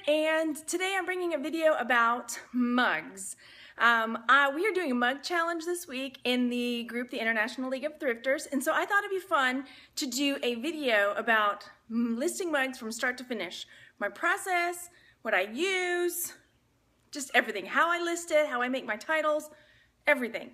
and today I'm bringing a video about mugs. We are doing a mug challenge this week in the group, the International League of Thrifters, and so I thought it'd be fun to do a video about listing mugs from start to finish. My process, what I use, just everything, how I list it, how I make my titles, everything.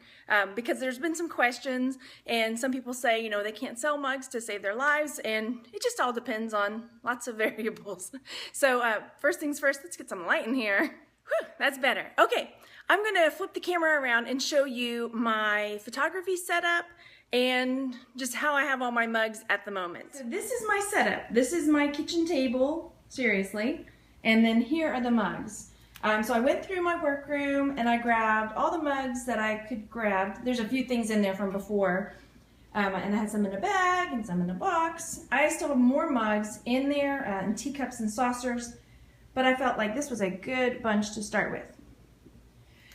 Because there's been some questions and some people say, you know, they can't sell mugs to save their lives, and it just all depends on lots of variables. So first things first, let's get some light in here. Whew, that's better. Okay, I'm gonna flip the camera around and show you my photography setup and just how I have all my mugs at the moment. So this is my setup. This is my kitchen table, seriously, and then here are the mugs. So I went through my workroom and I grabbed all the mugs that I could grab. There's a few things in there from before. And I had some in a bag and some in a box. I still have more mugs in there and teacups and saucers, but I felt like this was a good bunch to start with.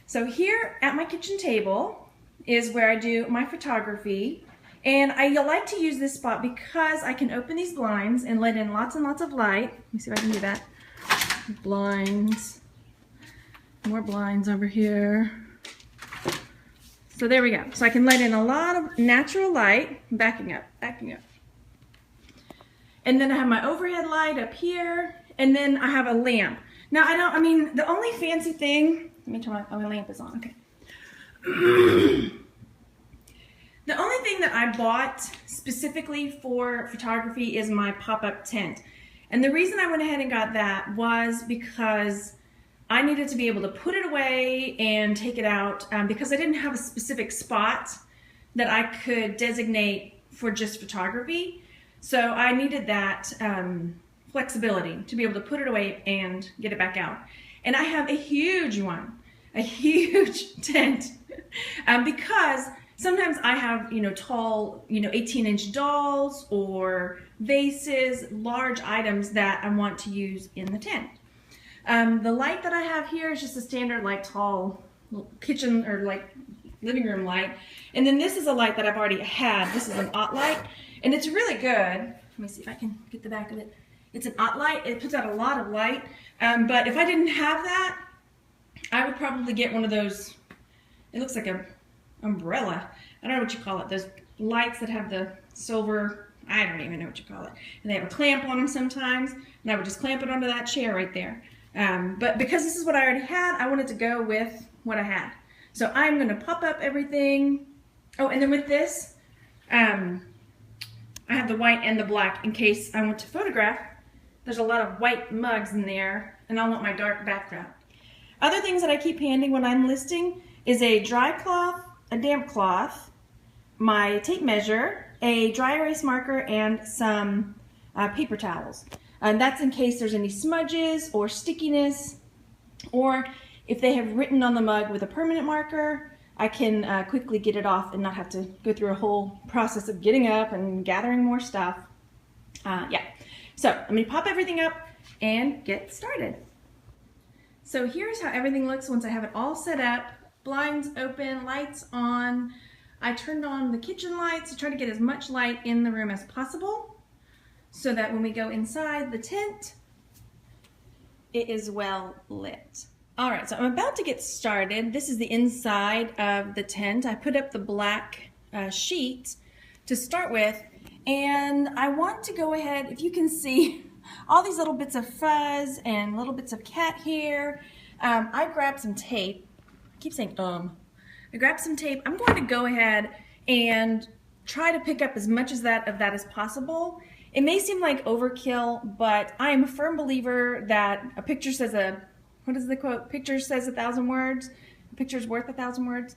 So here at my kitchen table is where I do my photography. And I like to use this spot because I can open these blinds and let in lots and lots of light. Let me see if I can do that. Blinds. More blinds over here. So there we go. So I can let in a lot of natural light. Backing up. And then I have my overhead light up here, and then I have a lamp. Now the only fancy thing, let me turn my lamp is on, okay. The only thing that I bought specifically for photography is my pop-up tent. And the reason I went ahead and got that was because I needed to be able to put it away and take it out because I didn't have a specific spot that I could designate for just photography. So I needed that flexibility to be able to put it away and get it back out. And I have a huge one, a huge tent, because sometimes I have, tall, 18-inch dolls or vases, large items that I want to use in the tent. The light that I have here is just a standard, tall kitchen or living room light. And then this is a light that I've already had. This is an OT light, and it's really good. Let me see if I can get the back of it. It's an OT light. It puts out a lot of light. But if I didn't have that, I would probably get one of those. It looks like an umbrella. I don't know what you call it. Those lights that have the silver. I don't even know what you call it. And they have a clamp on them sometimes, and I would just clamp it onto that chair right there. But because this is what I already had, I wanted to go with what I had. So I'm going to pop up everything. Oh, and then with this, I have the white and the black in case I want to photograph. There's a lot of white mugs in there, and I want my dark background. Other things that I keep handy when I'm listing is a dry cloth, a damp cloth, my tape measure, a dry erase marker, and some paper towels. And that's in case there's any smudges or stickiness, or if they have written on the mug with a permanent marker, I can quickly get it off and not have to go through a whole process of getting up and gathering more stuff. Yeah, so let me pop everything up and get started. So here's how everything looks once I have it all set up. Blinds open, lights on. I turned on the kitchen lights to try to get as much light in the room as possible, so that when we go inside the tent, it is well lit. All right, so I'm about to get started. This is the inside of the tent. I put up the black sheet to start with, and I want to go ahead, if you can see all these little bits of fuzz and little bits of cat hair. I grabbed some tape. I keep saying I grabbed some tape. I'm going to go ahead and try to pick up as much of that as possible. It may seem like overkill, but I am a firm believer that a picture says what is the quote? Picture says 1,000 words. A picture's worth 1,000 words.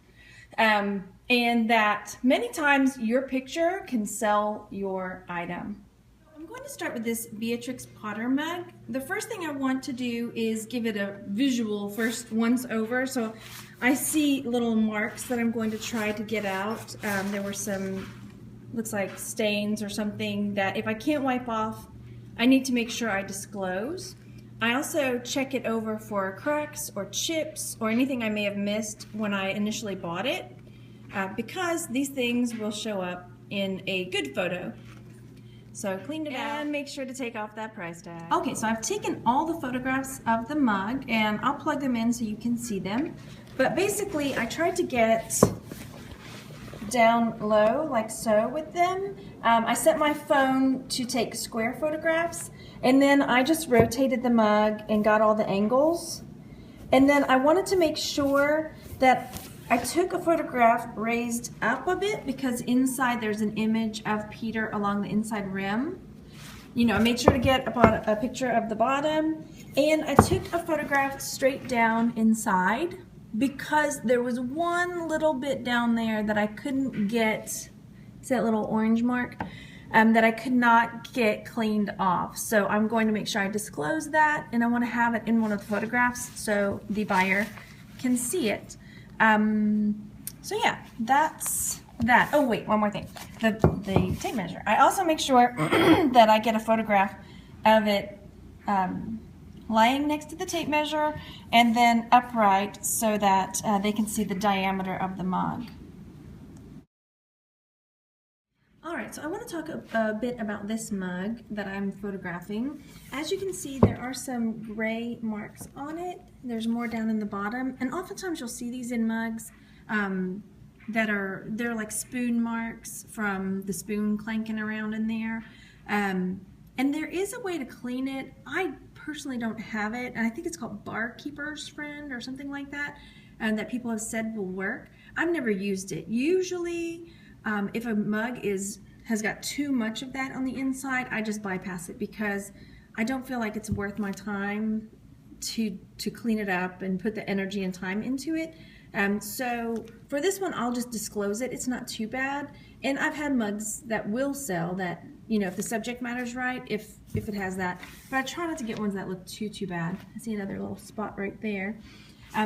And that many times your picture can sell your item. I'm going to start with this Beatrix Potter mug. The first thing I want to do is give it a visual first once over. So I see little marks that I'm going to try to get out. There were some, looks like stains or something that if I can't wipe off, I need to make sure I disclose. I also check it over for cracks or chips or anything I may have missed when I initially bought it, because these things will show up in a good photo. So cleaned it out. And make sure to take off that price tag. Okay, so I've taken all the photographs of the mug and I'll plug them in so you can see them. But basically, I tried to get down low like so with them. I set my phone to take square photographs, and then I just rotated the mug and got all the angles. And then I wanted to make sure that I took a photograph raised up a bit, because inside there's an image of Peter along the inside rim. You know, I made sure to get a picture of the bottom, and I took a photograph straight down inside, because there was one little bit down there that I couldn't get, see that little orange mark, that I could not get cleaned off. So I'm going to make sure I disclose that, and I want to have it in one of the photographs so the buyer can see it. So yeah, that's that. Oh wait, one more thing, the tape measure. I also make sure that I get a photograph of it lying next to the tape measure and then upright so that they can see the diameter of the mug. Alright, so I want to talk a bit about this mug that I'm photographing. As you can see, there are some gray marks on it. There's more down in the bottom, and oftentimes you'll see these in mugs they're like spoon marks from the spoon clanking around in there. And there is a way to clean it. I personally don't have it, and I think it's called Barkeeper's Friend or something like that, and that people have said will work. I've never used it. Usually, if a mug has got too much of that on the inside, I just bypass it, because I don't feel like it's worth my time to clean it up and put the energy and time into it. So for this one, I'll just disclose it. It's not too bad. And I've had mugs that will sell that, you know, if the subject matter's right, if it has that. But I try not to get ones that look too bad. I see another little spot right there.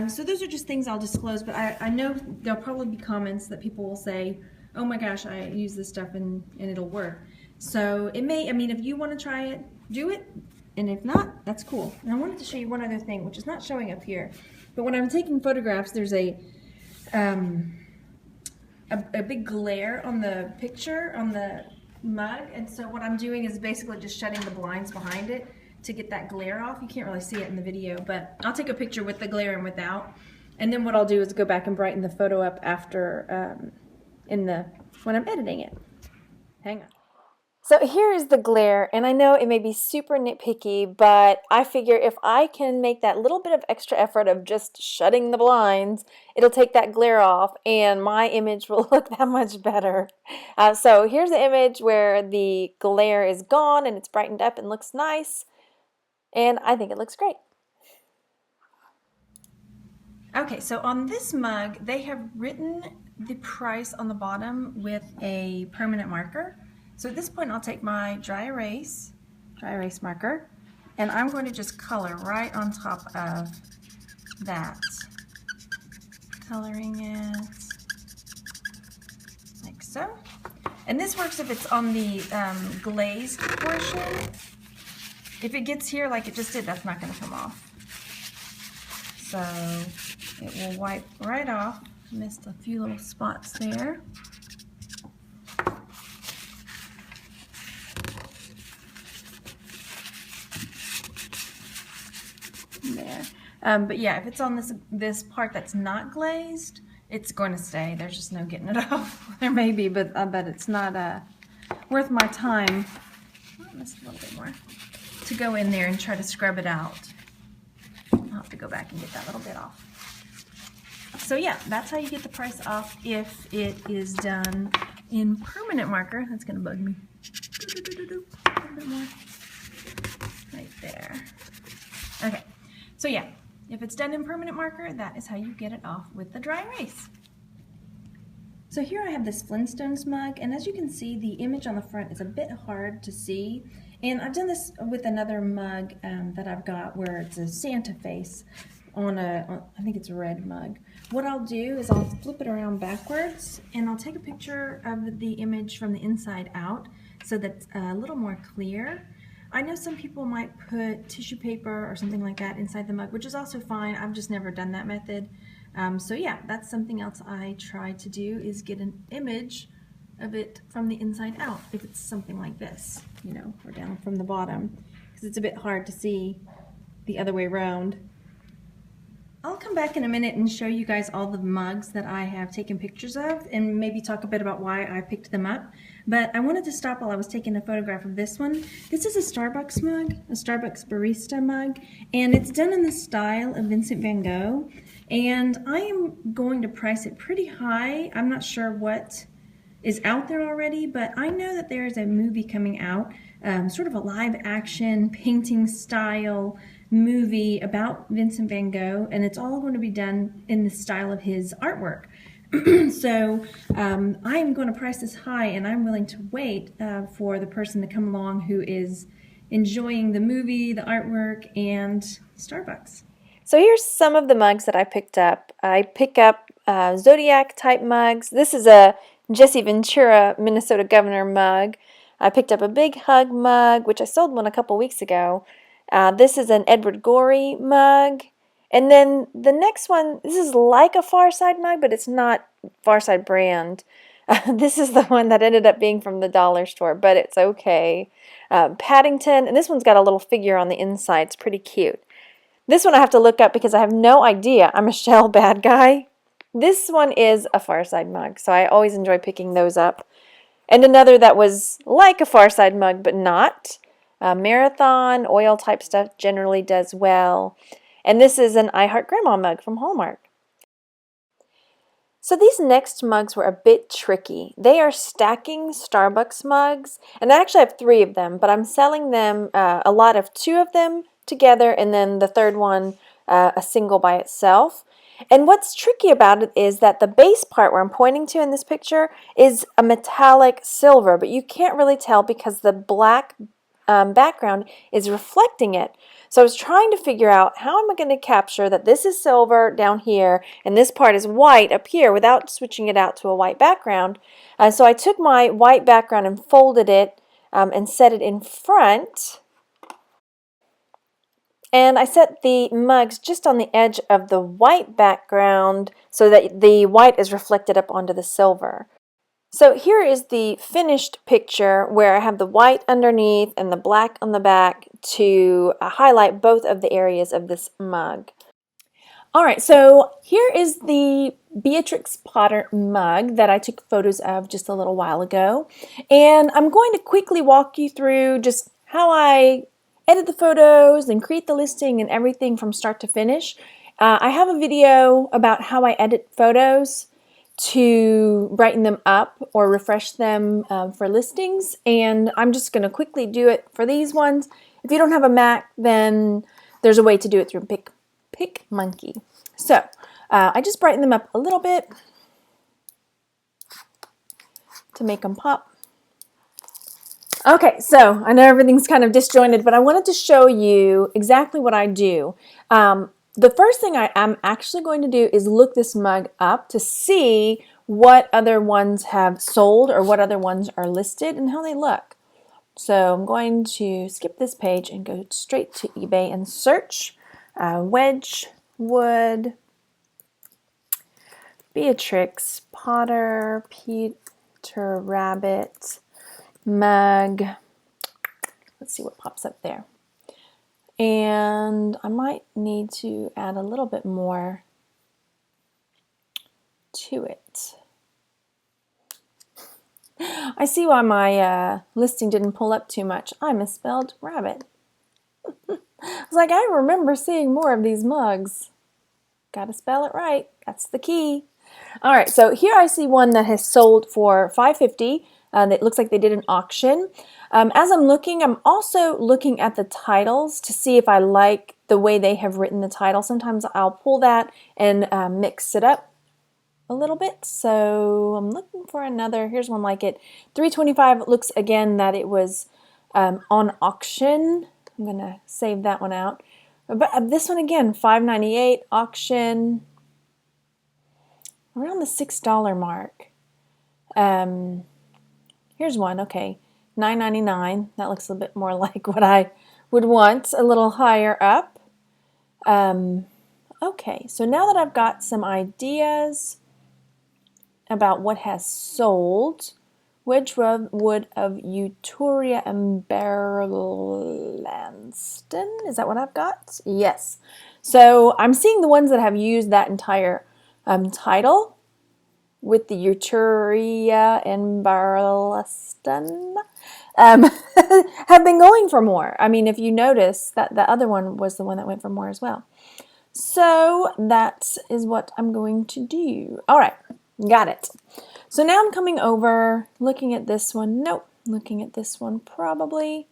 So those are just things I'll disclose, but I know there'll probably be comments that people will say, oh my gosh, I use this stuff and it'll work. So it may, I mean, if you want to try it, do it. And if not, that's cool. And I wanted to show you one other thing, which is not showing up here. But when I'm taking photographs, there's a big glare on the picture, on the mug. And so what I'm doing is basically just shutting the blinds behind it to get that glare off. You can't really see it in the video, but I'll take a picture with the glare and without. And then what I'll do is go back and brighten the photo up after, when I'm editing it. Hang on. So here is the glare, and I know it may be super nitpicky, but I figure if I can make that little bit of extra effort of just shutting the blinds, it'll take that glare off and my image will look that much better. So here's the image where the glare is gone and it's brightened up and looks nice, and I think it looks great. Okay, so on this mug, they have written the price on the bottom with a permanent marker. So at this point, I'll take my dry erase marker, and I'm going to just color right on top of that. Coloring it like so. And this works if it's on the glazed portion. If it gets here like it just did, that's not going to come off. So it will wipe right off. Missed a few little spots there. There. But yeah, if it's on this part that's not glazed, it's going to stay. There's just no getting it off. There may be, but it's not worth my time. Oh, missed a little bit more. To go in there and try to scrub it out. I'll have to go back and get that little bit off. So yeah, that's how you get the price off if it is done in permanent marker. That's going to bug me. A little bit more. Right there. Okay. So yeah, if it's done in permanent marker, that is how you get it off with the dry erase. So here I have this Flintstones mug, and as you can see, the image on the front is a bit hard to see. And I've done this with another mug that I've got where it's a Santa face on I think it's a red mug. What I'll do is I'll flip it around backwards, and I'll take a picture of the image from the inside out so that's a little more clear. I know some people might put tissue paper or something like that inside the mug, which is also fine. I've just never done that method. So yeah, that's something else I try to do, is get an image of it from the inside out if it's something like this, you know, or down from the bottom, because it's a bit hard to see the other way around. I'll come back in a minute and show you guys all the mugs that I have taken pictures of and maybe talk a bit about why I picked them up. But I wanted to stop while I was taking a photograph of this one. This is a Starbucks mug, a Starbucks barista mug, and it's done in the style of Vincent van Gogh. And I am going to price it pretty high. I'm not sure what is out there already, but I know that there is a movie coming out, sort of a live action painting style movie about Vincent van Gogh, and it's all going to be done in the style of his artwork. So I am going to price this high, and I'm willing to wait for the person to come along who is enjoying the movie, the artwork, and Starbucks. So here's some of the mugs that I picked up. I pick up Zodiac type mugs. This is a Jesse Ventura Minnesota Governor mug. I picked up a Big Hug mug, which I sold one a couple weeks ago. This is an Edward Gorey mug. And then the next one, this is like a Farside mug, but it's not Farside brand. This is the one that ended up being from the dollar store, but it's okay. Paddington, and this one's got a little figure on the inside. It's pretty cute. This one I have to look up because I have no idea. I'm a shell bad guy. This one is a Farside mug, so I always enjoy picking those up. And another that was like a Farside mug, but not. Marathon, oil type stuff generally does well. And this is an I Heart Grandma mug from Hallmark. So these next mugs were a bit tricky. They are stacking Starbucks mugs, and I actually have 3 of them, but I'm selling them a lot of 2 of them together, and then the third one a single by itself. And what's tricky about it is that the base part where I'm pointing to in this picture is a metallic silver, but you can't really tell because the black background is reflecting it. So I was trying to figure out how am I going to capture that this is silver down here and this part is white up here without switching it out to a white background. So I took my white background and folded it and set it in front. And I set the mugs just on the edge of the white background so that the white is reflected up onto the silver. So here is the finished picture where I have the white underneath and the black on the back to highlight both of the areas of this mug. Alright, so here is the Beatrix Potter mug that I took photos of just a little while ago. And I'm going to quickly walk you through just how I edit the photos and create the listing and everything from start to finish. I have a video about how I edit photos to brighten them up or refresh them for listings, and I'm just going to quickly do it for these ones. If you don't have a Mac, then there's a way to do it through PicMonkey. So I just brighten them up a little bit to make them pop. Okay, so I know everything's kind of disjointed, but I wanted to show you exactly what I do. The first thing I am actually going to do is look this mug up to see what other ones have sold or what other ones are listed and how they look. So I'm going to skip this page and go straight to eBay and search Wedgwood Beatrix Potter Peter Rabbit mug. Let's see what pops up there. And I might need to add a little bit more to it. I see why my listing didn't pull up too much. I misspelled rabbit. I was like, I remember seeing more of these mugs. Gotta spell it right. That's the key. All right, so here I see one that has sold for $5.50. It looks like they did an auction. As I'm looking, I'm also looking at the titles to see if I like the way they have written the title. Sometimes I'll pull that and mix it up a little bit. So I'm looking for another. Here's one like it. $3.25. It looks again that it was on auction. I'm going to save that one out. But this one again, $5.98 auction. Around the $6 mark. Here's one, okay, $9.99. That looks a bit more like what I would want, a little higher up. Okay, so now that I've got some ideas about what has sold, Wedgwood of Utoria and Berlanston. Is that what I've got? Yes. So I'm seeing the ones that have used that entire title with the Utoria and Berlanston have been going for more. I mean, if you notice that the other one was the one that went for more as well. So that is what I'm going to do. All right, got it. So now I'm coming over, looking at this one. Nope, looking at this one probably.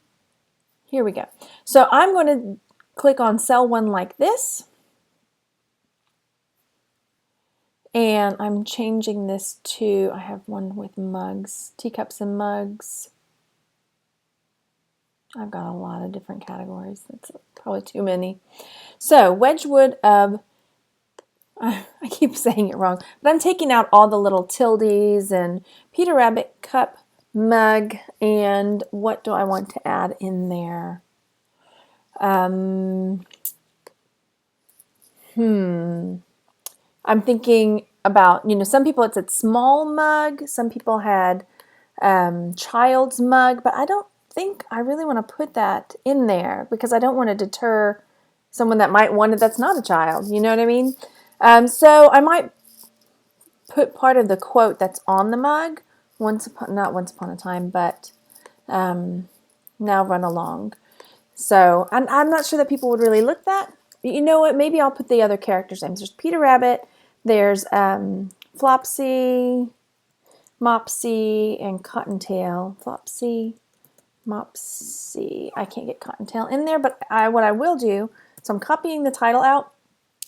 Here we go. So I'm going to click on sell one like this. And I'm changing this to, I have one with mugs, teacups and mugs. I've got a lot of different categories. That's probably too many. So Wedgwood of, I keep saying it wrong, but I'm taking out all the little tildes and Peter Rabbit cup, mug, and what do I want to add in there? I'm thinking about, some people it said small mug, some people had child's mug, but I don't think I really want to put that in there because I don't want to deter someone that might want it that's not a child, you know what I mean? So I might put part of the quote that's on the mug, not once upon a time, but now run along. So I'm not sure that people would really look that. You know what? Maybe I'll put the other characters' names. There's Peter Rabbit, there's Flopsy, Mopsy, and Cottontail. Flopsy, Mopsy. I can't get Cottontail in there, but what I will do, so I'm copying the title out.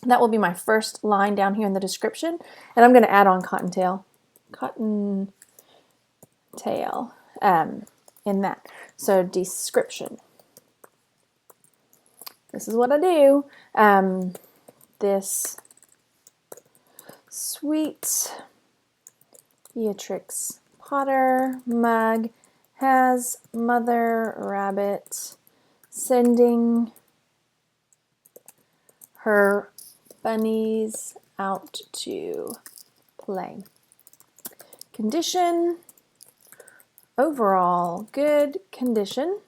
That will be my first line down here in the description. And I'm going to add on Cottontail. Cottontail in that. So description. This is what I do. This sweet Beatrix Potter mug has Mother Rabbit sending her bunnies out to play. Condition, overall good condition.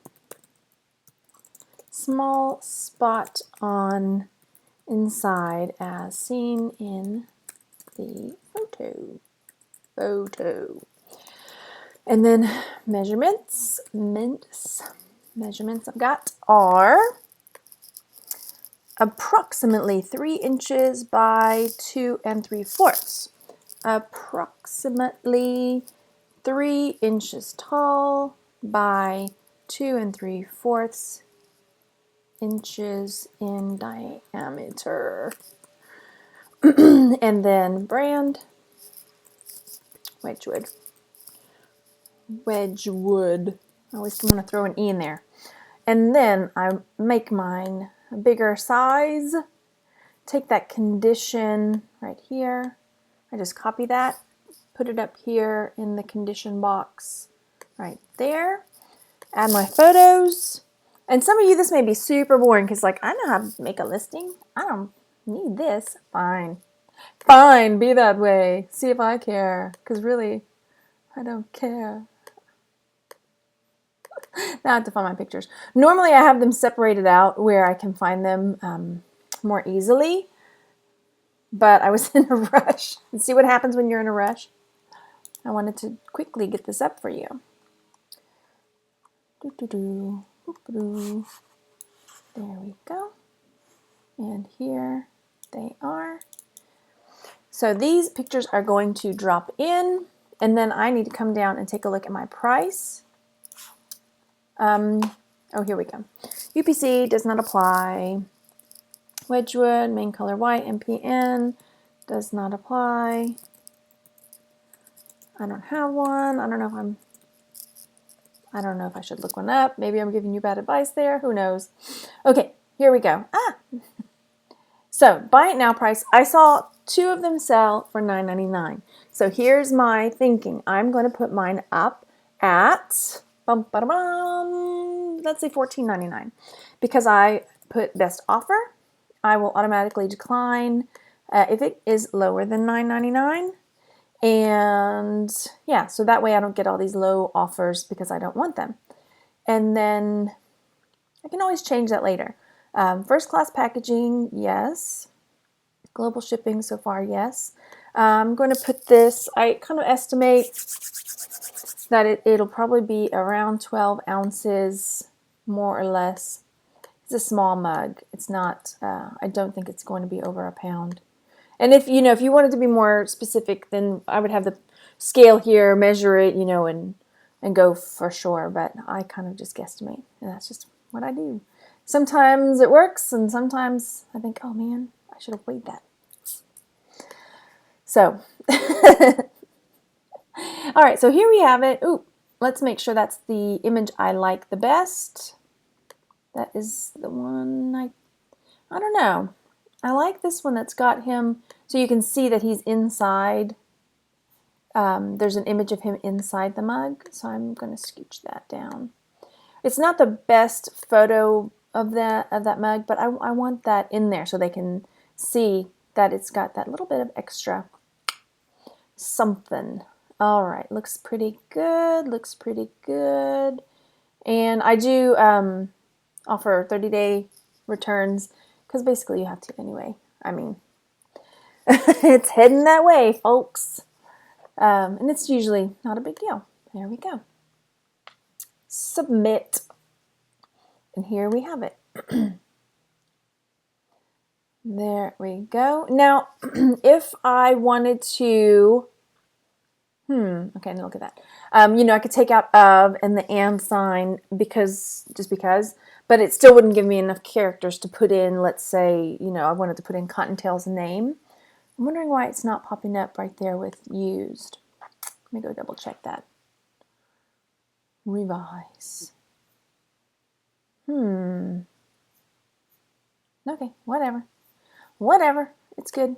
Small spot on inside as seen in the photo. And then measurements I've got are approximately 3 inches by 2 3/4. Approximately 3 inches tall by 2 3/4 inches in diameter. And then brand, Wedgwood. I always want to throw an E in there. And then I make mine a bigger size. Take that condition right here. I just copy that, put it up here in the condition box right there. Add my photos. And some of you, this may be super boring because, like, I know how to make a listing. I don't need this. Fine, be that way. See if I care. Because really, I don't care. Now I have to find my pictures. Normally, I have them separated out where I can find them more easily. But I was in a rush. And see what happens when you're in a rush? I wanted to quickly get this up for you. There we go. And here they are. So these pictures are going to drop in, and then I need to come down and take a look at my price. Oh, here we go. UPC does not apply. Wedgwood, main color white, MPN does not apply. I don't have one. I don't know if I should look one up. Maybe I'm giving you bad advice there. Who knows? Okay, here we go. So buy it now price. I saw 2 of them sell for $9.99. So here's my thinking. I'm going to put mine up at, let's say $14.99. Because I put best offer, I will automatically decline if it is lower than $9.99. And yeah, so that way I don't get all these low offers because I don't want them. And then I can always change that later. First class packaging, yes. Global shipping so far, yes. I'm going to put this, I kind of estimate that it'll probably be around 12 ounces, more or less. It's a small mug. It's not, I don't think it's going to be over a pound. And if you wanted to be more specific, then I would have the scale here, measure it, and go for sure. But I kind of just guesstimate, and that's just what I do. Sometimes it works, and sometimes I think, oh man, I should have weighed that. So, all right, so here we have it. Ooh, let's make sure that's the image I like the best. That is the one I don't know. I like this one that's got him, so you can see that he's inside. There's an image of him inside the mug, so I'm going to scooch that down. It's not the best photo of that mug, but I want that in there so they can see that it's got that little bit of extra something. All right, looks pretty good. Looks pretty good. And I do offer 30-day returns because basically you have to anyway. I mean, it's heading that way, folks. And it's usually not a big deal. There we go. Submit. And here we have it. There we go. Now, if I wanted to, okay, now look at that. I could take out of and the and sign just because, but it still wouldn't give me enough characters to put in, let's say, I wanted to put in Cottontail's name. I'm wondering why it's not popping up right there with used. Let me go double check that. Revise. Okay, whatever. Whatever. It's good.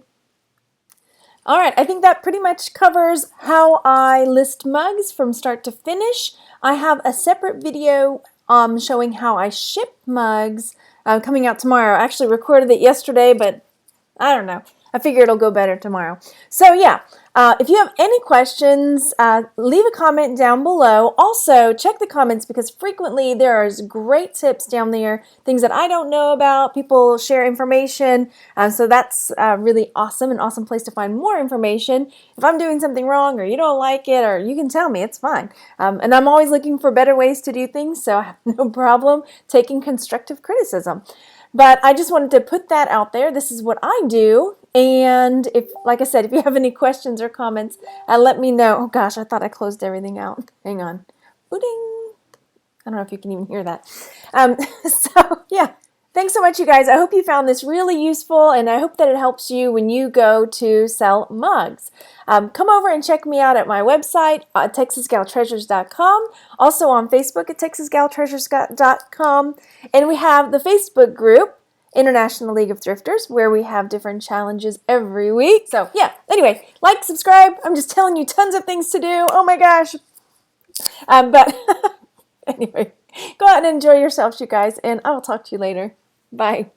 All right, I think that pretty much covers how I list mugs from start to finish. I have a separate video showing how I ship mugs coming out tomorrow. I actually recorded it yesterday, but I don't know. I figure it'll go better tomorrow. So yeah, if you have any questions, leave a comment down below. Also, check the comments because frequently there are great tips down there, things that I don't know about. People share information, so that's really awesome, an awesome place to find more information. If I'm doing something wrong or you don't like it, or you can tell me, it's fine. And I'm always looking for better ways to do things, so I have no problem taking constructive criticism. But I just wanted to put that out there. This is what I do. And like I said, if you have any questions or comments, let me know. Oh gosh, I thought I closed everything out. Hang on. Booting. I don't know if you can even hear that. So yeah, thanks so much, you guys. I hope you found this really useful, and I hope that it helps you when you go to sell mugs. Come over and check me out at my website, TexasGalTreasures.com. Also on Facebook at TexasGalTreasures.com. And we have the Facebook group, International League of Thrifters, where we have different challenges every week. So yeah, anyway, like, subscribe. I'm just telling you tons of things to do. Oh my gosh. But anyway, go out and enjoy yourselves, you guys, and I will talk to you later. Bye.